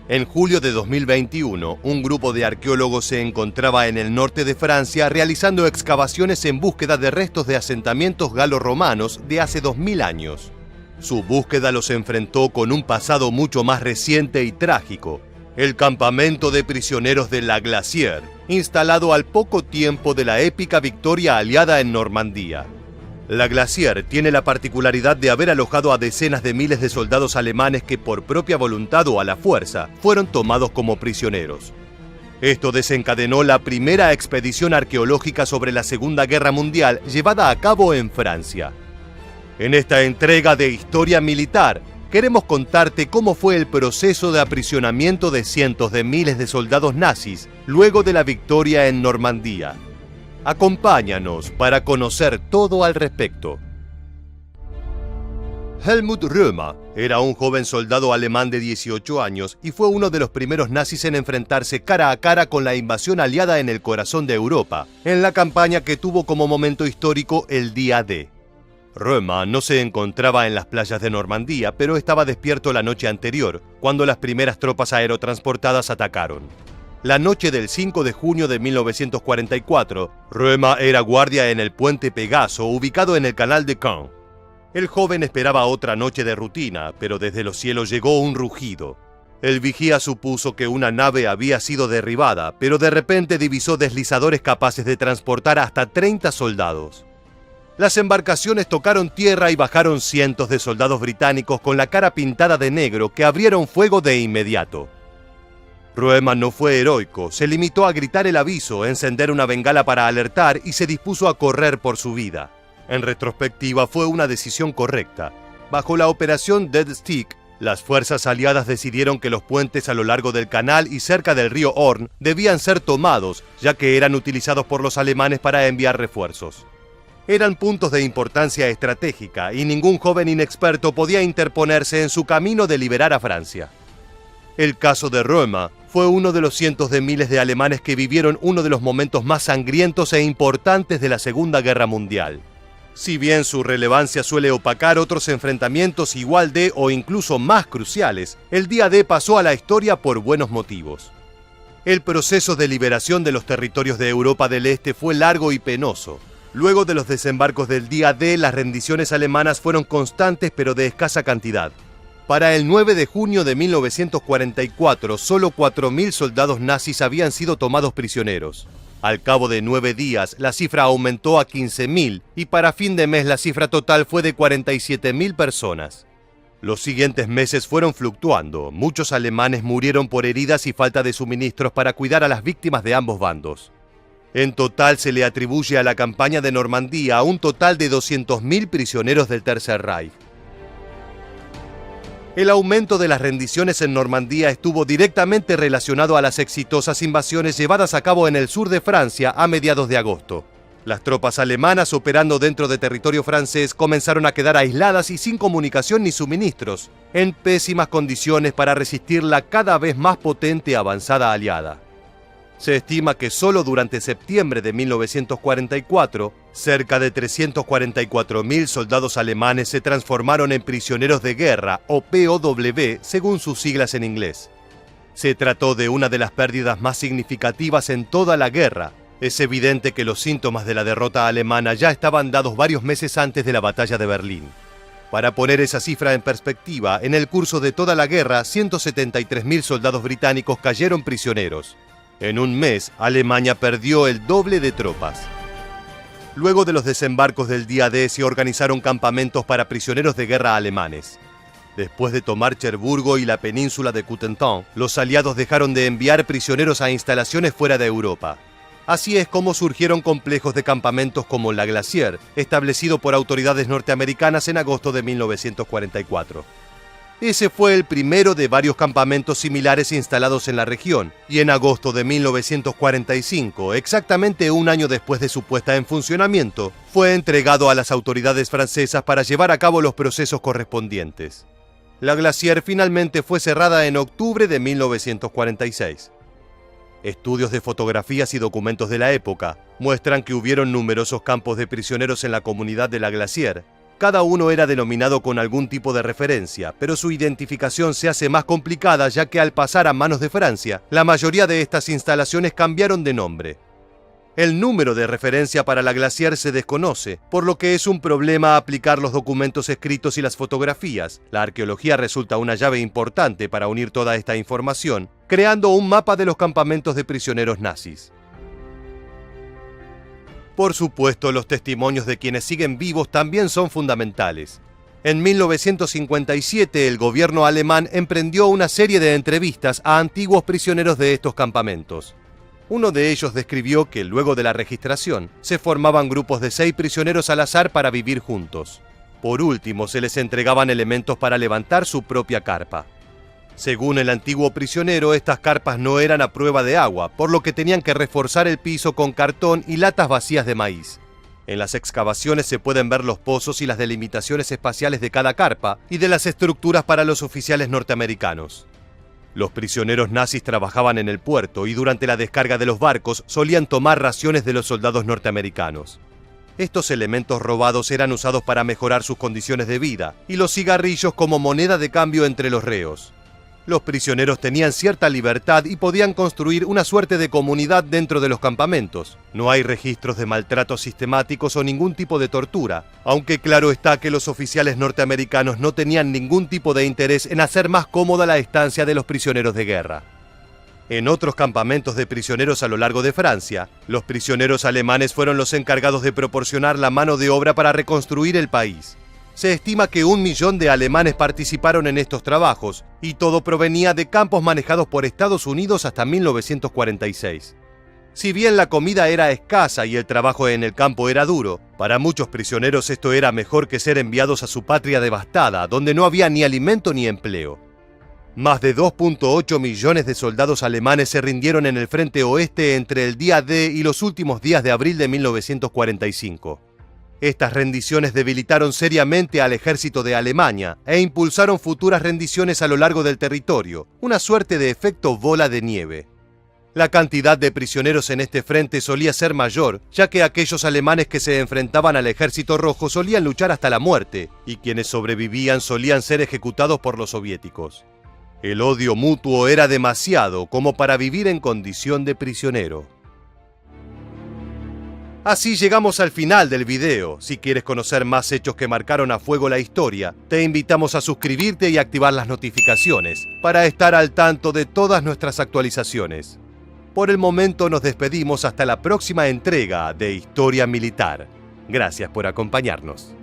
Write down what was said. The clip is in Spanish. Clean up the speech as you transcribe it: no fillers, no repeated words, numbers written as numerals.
En julio de 2021, un grupo de arqueólogos se encontraba en el norte de Francia realizando excavaciones en búsqueda de restos de asentamientos galo-romanos de hace 2000 años. Su búsqueda los enfrentó con un pasado mucho más reciente y trágico: el campamento de prisioneros de La Glacière, instalado al poco tiempo de la épica victoria aliada en Normandía. La Glacière tiene la particularidad de haber alojado a decenas de miles de soldados alemanes que por propia voluntad o a la fuerza fueron tomados como prisioneros. Esto desencadenó la primera expedición arqueológica sobre la Segunda Guerra Mundial llevada a cabo en Francia. En esta entrega de Historia Militar, queremos contarte cómo fue el proceso de aprisionamiento de cientos de miles de soldados nazis luego de la victoria en Normandía. Acompáñanos para conocer todo al respecto. Helmut Römer era un joven soldado alemán de 18 años y fue uno de los primeros nazis en enfrentarse cara a cara con la invasión aliada en el corazón de Europa, en la campaña que tuvo como momento histórico el Día D. Römer no se encontraba en las playas de Normandía, pero estaba despierto la noche anterior, cuando las primeras tropas aerotransportadas atacaron. La noche del 5 de junio de 1944, Römer era guardia en el puente Pegaso, ubicado en el canal de Caen. El joven esperaba otra noche de rutina, pero desde los cielos llegó un rugido. El vigía supuso que una nave había sido derribada, pero de repente divisó deslizadores capaces de transportar hasta 30 soldados. Las embarcaciones tocaron tierra y bajaron cientos de soldados británicos con la cara pintada de negro que abrieron fuego de inmediato. Römer no fue heroico, se limitó a gritar el aviso, encender una bengala para alertar y se dispuso a correr por su vida. En retrospectiva, fue una decisión correcta. Bajo la operación Dead Stick, las fuerzas aliadas decidieron que los puentes a lo largo del canal y cerca del río Orne debían ser tomados, ya que eran utilizados por los alemanes para enviar refuerzos. Eran puntos de importancia estratégica y ningún joven inexperto podía interponerse en su camino de liberar a Francia. El caso de Römer fue uno de los cientos de miles de alemanes que vivieron uno de los momentos más sangrientos e importantes de la Segunda Guerra Mundial. Si bien su relevancia suele opacar otros enfrentamientos igual de o incluso más cruciales, el Día D pasó a la historia por buenos motivos. El proceso de liberación de los territorios de Europa del Este fue largo y penoso. Luego de los desembarcos del Día D, las rendiciones alemanas fueron constantes pero de escasa cantidad. Para el 9 de junio de 1944, solo 4.000 soldados nazis habían sido tomados prisioneros. Al cabo de 9 días, la cifra aumentó a 15.000 y para fin de mes la cifra total fue de 47.000 personas. Los siguientes meses fueron fluctuando. Muchos alemanes murieron por heridas y falta de suministros para cuidar a las víctimas de ambos bandos. En total se le atribuye a la campaña de Normandía un total de 200.000 prisioneros del Tercer Reich. El aumento de las rendiciones en Normandía estuvo directamente relacionado a las exitosas invasiones llevadas a cabo en el sur de Francia a mediados de agosto. Las tropas alemanas operando dentro de territorio francés comenzaron a quedar aisladas y sin comunicación ni suministros, en pésimas condiciones para resistir la cada vez más potente avanzada aliada. Se estima que solo durante septiembre de 1944, cerca de 344.000 soldados alemanes se transformaron en prisioneros de guerra, o POW, según sus siglas en inglés. Se trató de una de las pérdidas más significativas en toda la guerra. Es evidente que los síntomas de la derrota alemana ya estaban dados varios meses antes de la batalla de Berlín. Para poner esa cifra en perspectiva, en el curso de toda la guerra, 173.000 soldados británicos cayeron prisioneros. En un mes, Alemania perdió el doble de tropas. Luego de los desembarcos del Día D se organizaron campamentos para prisioneros de guerra alemanes. Después de tomar Cherburgo y la península de Cotentin, los aliados dejaron de enviar prisioneros a instalaciones fuera de Europa. Así es como surgieron complejos de campamentos como La Glacière, establecido por autoridades norteamericanas en agosto de 1944. Ese fue el primero de varios campamentos similares instalados en la región, y en agosto de 1945, exactamente un año después de su puesta en funcionamiento, fue entregado a las autoridades francesas para llevar a cabo los procesos correspondientes. La Glacière finalmente fue cerrada en octubre de 1946. Estudios de fotografías y documentos de la época muestran que hubieron numerosos campos de prisioneros en la comunidad de La Glacière. Cada uno era denominado con algún tipo de referencia, pero su identificación se hace más complicada ya que al pasar a manos de Francia, la mayoría de estas instalaciones cambiaron de nombre. El número de referencia para la glaciar se desconoce, por lo que es un problema aplicar los documentos escritos y las fotografías. La arqueología resulta una llave importante para unir toda esta información, creando un mapa de los campamentos de prisioneros nazis. Por supuesto, los testimonios de quienes siguen vivos también son fundamentales. En 1957, el gobierno alemán emprendió una serie de entrevistas a antiguos prisioneros de estos campamentos. Uno de ellos describió que luego de la registración, se formaban grupos de 6 prisioneros al azar para vivir juntos. Por último, se les entregaban elementos para levantar su propia carpa. Según el antiguo prisionero, estas carpas no eran a prueba de agua, por lo que tenían que reforzar el piso con cartón y latas vacías de maíz. En las excavaciones se pueden ver los pozos y las delimitaciones espaciales de cada carpa y de las estructuras para los oficiales norteamericanos. Los prisioneros nazis trabajaban en el puerto y durante la descarga de los barcos solían tomar raciones de los soldados norteamericanos. Estos elementos robados eran usados para mejorar sus condiciones de vida y los cigarrillos como moneda de cambio entre los reos. Los prisioneros tenían cierta libertad y podían construir una suerte de comunidad dentro de los campamentos. No hay registros de maltratos sistemáticos o ningún tipo de tortura, aunque claro está que los oficiales norteamericanos no tenían ningún tipo de interés en hacer más cómoda la estancia de los prisioneros de guerra. En otros campamentos de prisioneros a lo largo de Francia, los prisioneros alemanes fueron los encargados de proporcionar la mano de obra para reconstruir el país. Se estima que 1 millón de alemanes participaron en estos trabajos, y todo provenía de campos manejados por Estados Unidos hasta 1946. Si bien la comida era escasa y el trabajo en el campo era duro, para muchos prisioneros esto era mejor que ser enviados a su patria devastada, donde no había ni alimento ni empleo. Más de 2.8 millones de soldados alemanes se rindieron en el frente oeste entre el día D y los últimos días de abril de 1945. Estas rendiciones debilitaron seriamente al ejército de Alemania e impulsaron futuras rendiciones a lo largo del territorio, una suerte de efecto bola de nieve. La cantidad de prisioneros en este frente solía ser mayor, ya que aquellos alemanes que se enfrentaban al ejército rojo solían luchar hasta la muerte, y quienes sobrevivían solían ser ejecutados por los soviéticos. El odio mutuo era demasiado como para vivir en condición de prisionero. Así llegamos al final del video. Si quieres conocer más hechos que marcaron a fuego la historia, te invitamos a suscribirte y activar las notificaciones para estar al tanto de todas nuestras actualizaciones. Por el momento nos despedimos hasta la próxima entrega de Historia Militar. Gracias por acompañarnos.